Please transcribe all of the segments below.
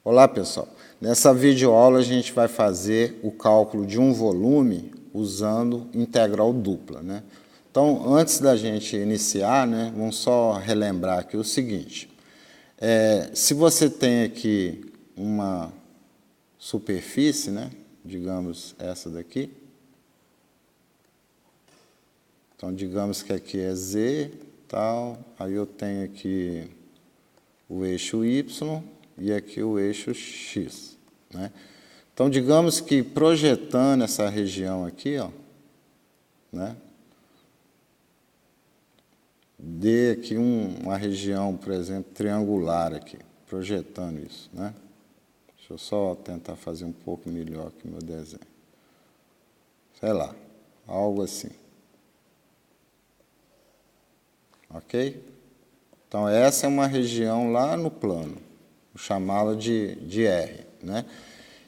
Olá, pessoal. Nessa videoaula a gente vai fazer o cálculo de um volume usando integral dupla, né? Então, antes da gente iniciar, né, vamos só relembrar aqui o seguinte. Se você tem aqui uma superfície, né, digamos essa daqui. Então, digamos que aqui é Z, tal, aí eu tenho aqui o eixo Y e aqui o eixo X, né? Então, digamos que projetando essa região aqui, ó, né, dê aqui uma região, por exemplo, triangular aqui, projetando isso, né? Deixa eu só tentar fazer um pouco melhor aqui o meu desenho. Sei lá, algo assim. Ok? Então, essa é uma região lá no plano, vou chamá-la de R, né?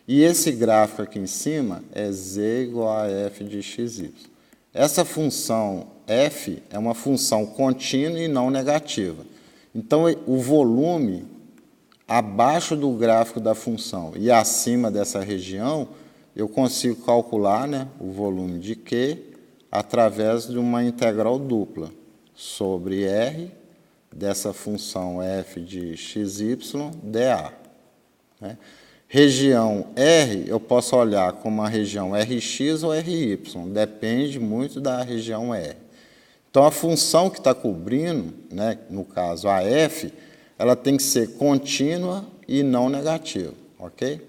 E esse gráfico aqui em cima é Z igual a f de xy. Essa função f é uma função contínua e não negativa. Então, o volume abaixo do gráfico da função e acima dessa região, eu consigo calcular, né, o volume de Q através de uma integral dupla sobre R dessa função f de xy dA. Né? Região R, eu posso olhar como uma região Rx ou Ry, depende muito da região R. Então, a função que está cobrindo, né, no caso a f, ela tem que ser contínua e não negativa, ok?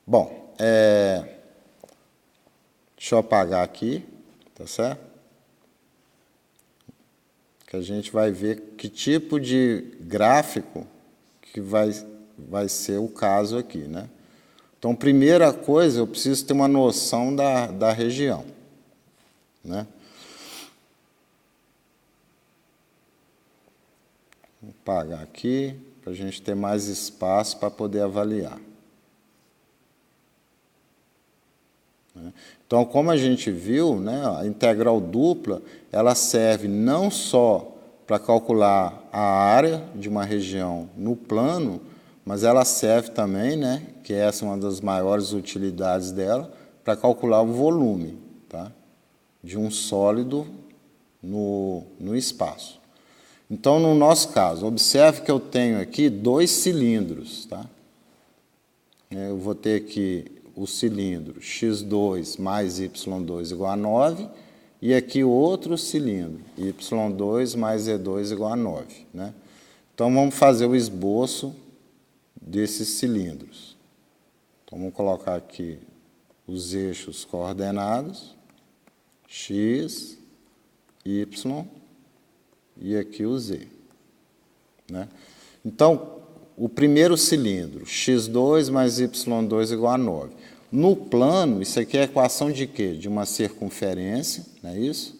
Bom, deixa eu apagar aqui, tá certo? Que a gente vai ver que tipo de gráfico que vai ser o caso aqui, né? Então, primeira coisa, eu preciso ter uma noção da região, né? Vou apagar aqui, para a gente ter mais espaço para poder avaliar. Então, como a gente viu, né, a integral dupla, ela serve não só para calcular a área de uma região no plano, mas ela serve também, né, que essa é uma das maiores utilidades dela, para calcular o volume, tá, de um sólido no espaço. Então, no nosso caso, observe que eu tenho aqui dois cilindros, tá? Eu vou ter aqui o cilindro x2 mais y2 igual a 9, e aqui outro cilindro, y2 mais z2 igual a 9. Né? Então, vamos fazer o esboço desses cilindros. Então, vamos colocar aqui os eixos coordenados, x, y, e aqui o z. Né? Então, o primeiro cilindro, x2 mais y2 igual a 9. No plano, isso aqui é a equação de quê? De uma circunferência, não é isso?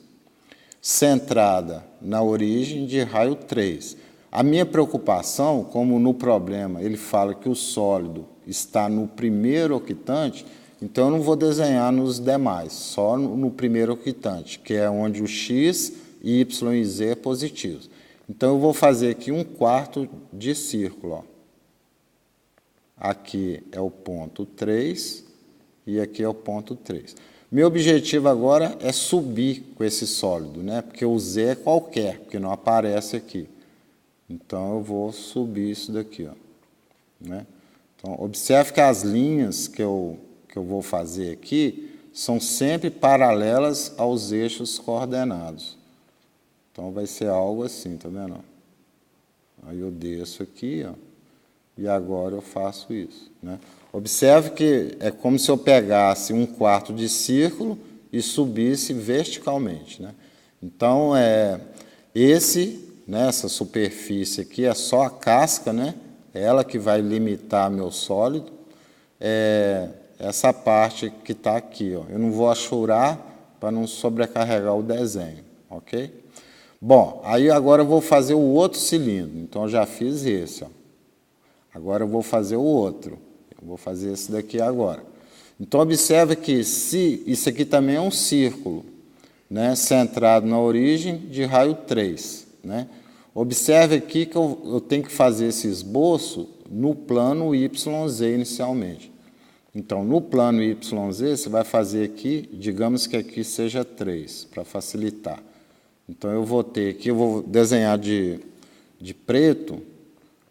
Centrada na origem de raio 3. A minha preocupação, como no problema ele fala que o sólido está no primeiro octante, então eu não vou desenhar nos demais, só no primeiro octante, que é onde o x, y e z é positivos. Então, eu vou fazer aqui um quarto de círculo. Ó. Aqui é o ponto 3 e aqui é o ponto 3. Meu objetivo agora é subir com esse sólido, né? Porque o Z é qualquer, porque não aparece aqui. Então, eu vou subir isso daqui. Ó. Né? Então, observe que as linhas que eu vou fazer aqui são sempre paralelas aos eixos coordenados. Então, vai ser algo assim, tá vendo? Aí eu desço aqui, ó, e agora eu faço isso. Né? Observe que é como se eu pegasse um quarto de círculo e subisse verticalmente. Né? Então, essa superfície aqui é só a casca, né? É ela que vai limitar meu sólido. Essa parte que está aqui. Ó. Eu não vou achurar para não sobrecarregar o desenho, ok? Bom, aí agora eu vou fazer o outro cilindro. Então, eu já fiz esse. Ó. Agora eu vou fazer o outro. Eu vou fazer esse daqui agora. Então, observe que isso aqui também é um círculo, né, centrado na origem de raio 3. Né? Observe aqui que eu tenho que fazer esse esboço no plano YZ inicialmente. Então, no plano YZ, você vai fazer aqui, digamos que aqui seja 3, para facilitar. Então, eu vou ter aqui, eu vou desenhar de preto,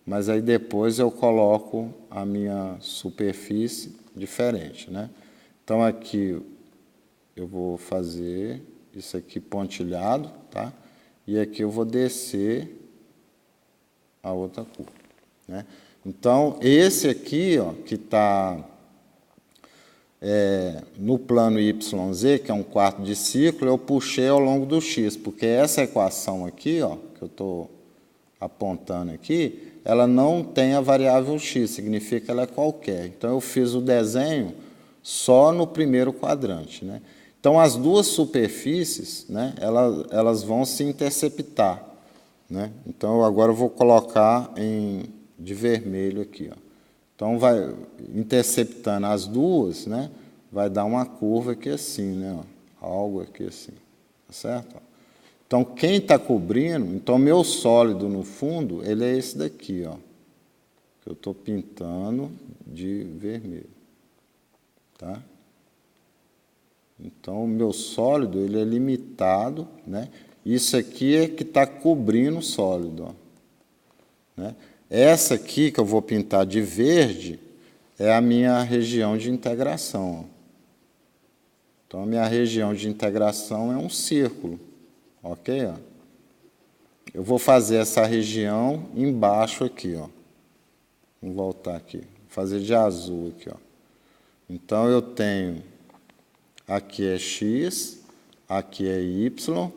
mas aí depois eu coloco a minha superfície diferente, né? Então, aqui eu vou fazer isso aqui pontilhado, tá? E aqui eu vou descer a outra cor, né? Então, esse aqui, ó, que está no plano YZ, que é 1/4 de ciclo, eu puxei ao longo do x, porque essa equação aqui, ó, que eu estou apontando aqui, ela não tem a variável x, significa que ela é qualquer. Então, eu fiz o desenho só no primeiro quadrante, né? Então, as duas superfícies, né, elas vão se interceptar, né? Então, agora eu vou colocar de vermelho aqui, ó. Então, vai interceptando as duas, né, vai dar uma curva aqui assim, né, ó, algo aqui assim, tá certo? Então, quem está cobrindo, então, meu sólido no fundo, ele é esse daqui, ó, que eu estou pintando de vermelho, tá? Então, o meu sólido, ele é limitado, né? Isso aqui é que está cobrindo o sólido, ó, né? Essa aqui, que eu vou pintar de verde, é a minha região de integração. Então, a minha região de integração é um círculo, ok? Ó? Eu vou fazer essa região embaixo aqui, ó. Vamos voltar aqui, vou fazer de azul aqui, ó. Então, eu tenho, aqui é x, aqui é y,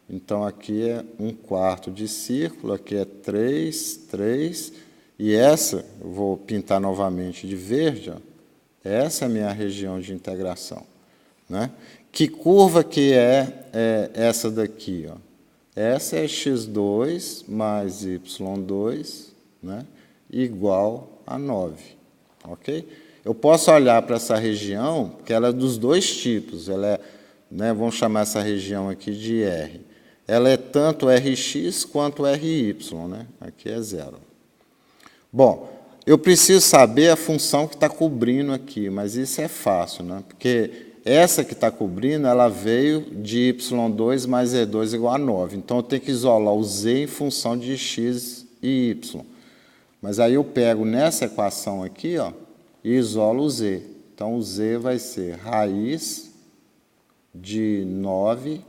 então, aqui é 1/4 de círculo, aqui é 3, 3, e essa, eu vou pintar novamente de verde, ó, essa é a minha região de integração, né? Que curva que é essa daqui, ó? Essa é x2 mais y2, né, igual a 9, ok? Eu posso olhar para essa região, que ela é dos dois tipos, ela é, né, vamos chamar essa região aqui de R. Ela é tanto Rx quanto Ry, né? Aqui é 0. Bom, eu preciso saber a função que está cobrindo aqui, mas isso é fácil, né? Porque essa que está cobrindo, ela veio de y2 mais e2 igual a 9. Então, eu tenho que isolar o z em função de x e y. Mas aí eu pego nessa equação aqui, ó, e isolo o z. Então, o z vai ser raiz de 9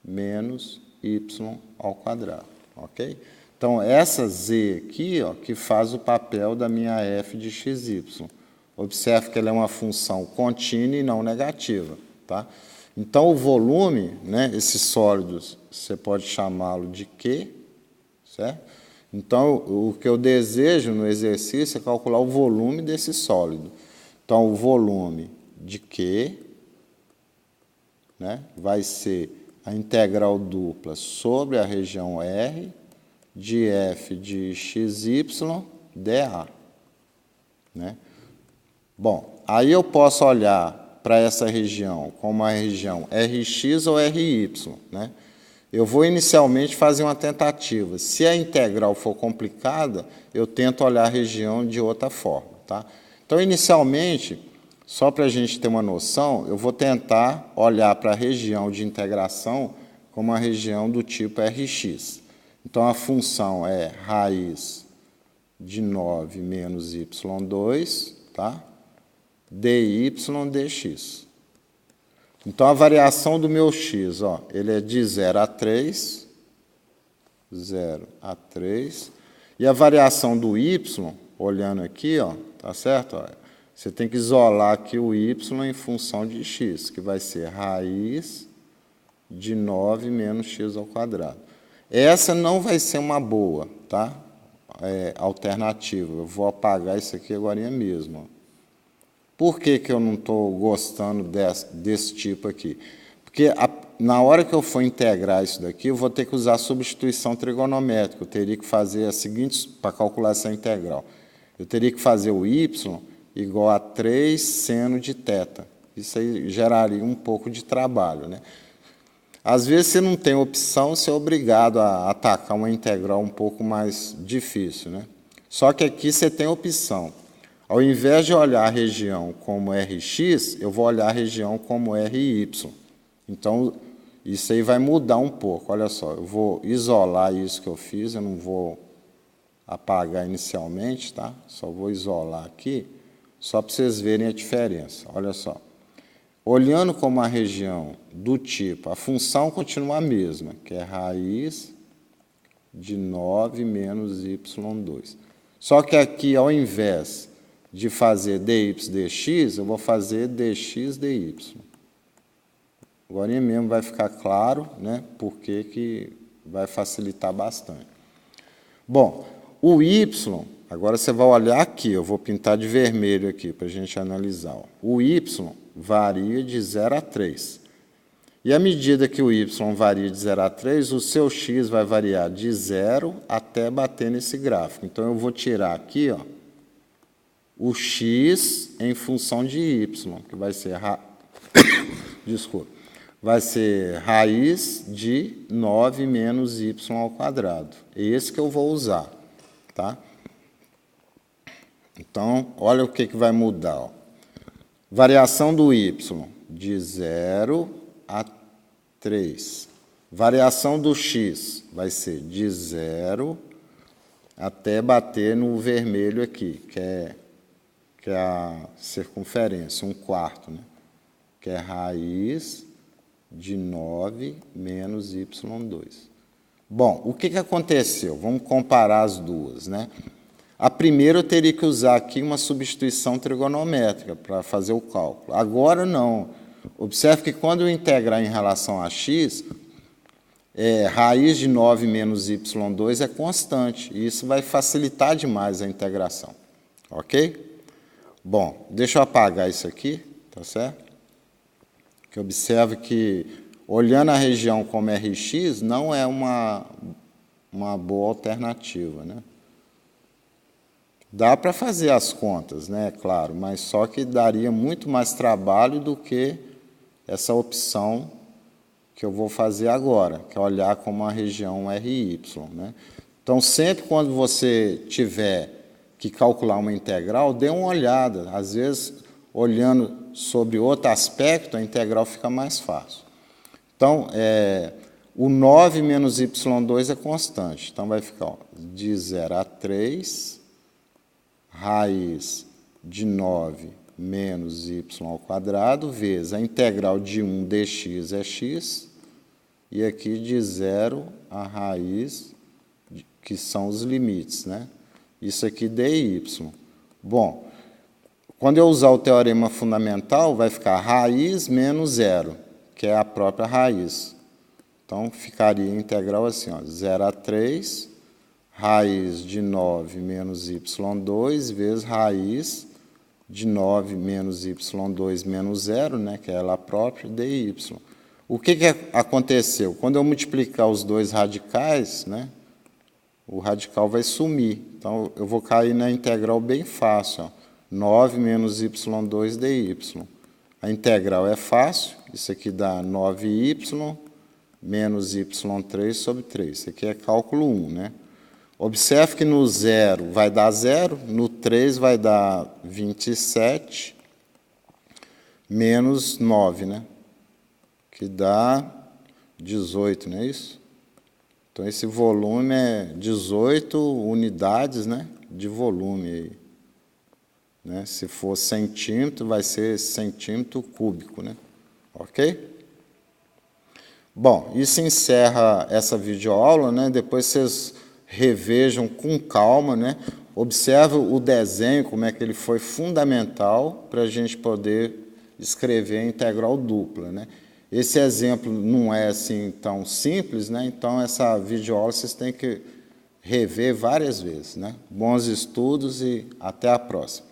menos y ao quadrado, ok? Então, essa z aqui, ó, que faz o papel da minha f de xy. Observe que ela é uma função contínua e não negativa, tá? Então, o volume, né, esses sólidos, você pode chamá-lo de Q, certo? Então, o que eu desejo no exercício é calcular o volume desse sólido. Então, o volume de Q, né, vai ser a integral dupla sobre a região R de f de xy dA, né? Bom, aí eu posso olhar para essa região como a região Rx ou Ry, né? Eu vou inicialmente fazer uma tentativa. Se a integral for complicada, eu tento olhar a região de outra forma, tá? Então, inicialmente, só para a gente ter uma noção, eu vou tentar olhar para a região de integração como uma região do tipo Rx. Então, a função é raiz de 9 menos y2, tá? dy dx. Então, a variação do meu x, ó, ele é de 0 a 3, 0 a 3, e a variação do y, olhando aqui, ó, tá certo? Ó, você tem que isolar aqui o y em função de x, que vai ser raiz de 9 menos x ao quadrado. Essa não vai ser uma boa, tá? Alternativa. Eu vou apagar isso aqui agora mesmo. Ó. Por que eu não estou gostando desse tipo aqui? Porque na hora que eu for integrar isso daqui, eu vou ter que usar substituição trigonométrica. Eu teria que fazer a seguinte, para calcular essa integral. Eu teria que fazer o y igual a 3 seno de θ. Isso aí geraria um pouco de trabalho, né? Às vezes você não tem opção, você é obrigado a atacar uma integral um pouco mais difícil, né? Só que aqui você tem opção. Ao invés de olhar a região como Rx, eu vou olhar a região como Ry. Então, isso aí vai mudar um pouco. Olha só, eu vou isolar isso que eu fiz, eu não vou apagar inicialmente, tá? Só vou isolar aqui, só para vocês verem a diferença. Olha só. Olhando como a região do tipo, a função continua a mesma, que é raiz de 9 menos y2. Só que aqui, ao invés de fazer dy dx, eu vou fazer dx dy. Agora mesmo vai ficar claro, né, porque que vai facilitar bastante. Bom, o y, agora você vai olhar aqui, eu vou pintar de vermelho aqui para a gente analisar. Ó. O y varia de 0 a 3. E à medida que o y varia de 0 a 3, o seu x vai variar de 0 até bater nesse gráfico. Então, eu vou tirar aqui ó, o x em função de y, que vai ser, desculpa, vai ser raiz de 9 menos y ao quadrado. É esse que eu vou usar. Tá? Então, olha o que vai mudar. Ó. Variação do y de 0 a 3. Variação do x vai ser de 0 até bater no vermelho aqui, que é a circunferência, 1/4, né? Que é raiz de 9 menos y2. Bom, o que aconteceu? Vamos comparar as duas, né? A primeira eu teria que usar aqui uma substituição trigonométrica para fazer o cálculo. Agora não. Observe que quando eu integrar em relação a x, raiz de 9 menos y2 é constante. E isso vai facilitar demais a integração. Ok? Bom, deixa eu apagar isso aqui, tá certo? Que observe que, olhando a região como Rx, não é uma boa alternativa, né? Dá para fazer as contas, né, claro, mas só que daria muito mais trabalho do que essa opção que eu vou fazer agora, que é olhar como a região Ry. Né? Então, sempre quando você tiver que calcular uma integral, dê uma olhada. Às vezes, olhando sobre outro aspecto, a integral fica mais fácil. Então, o 9 menos y2 é constante. Então, vai ficar ó, de 0 a 3... raiz de 9 menos y ao quadrado, vezes a integral de 1 dx é x, e aqui de 0 a raiz, que são os limites, né? Isso aqui dy. Bom, quando eu usar o teorema fundamental, vai ficar raiz menos 0, que é a própria raiz. Então, ficaria a integral assim, ó, 0 a 3... raiz de 9 menos y2 vezes raiz de 9 menos y2 menos 0, né, que é ela própria, dy. O que aconteceu? Quando eu multiplicar os dois radicais, né, o radical vai sumir. Então, eu vou cair na integral bem fácil. Ó, 9 menos y2 dy. A integral é fácil. Isso aqui dá 9y menos y3 sobre 3. Isso aqui é cálculo 1, né? Observe que no 0 vai dar 0, no 3 vai dar 27, menos 9, né? Que dá 18, não é isso? Então, esse volume é 18 unidades, né, de volume. Aí, né? Se for centímetro, vai ser centímetro cúbico, né? Ok? Bom, isso encerra essa videoaula, né? Depois vocês revejam com calma, né? Observe o desenho, como é que ele foi fundamental para a gente poder escrever a integral dupla, né? Esse exemplo não é assim tão simples, né? Então, essa videoaula vocês têm que rever várias vezes, né? Bons estudos e até a próxima.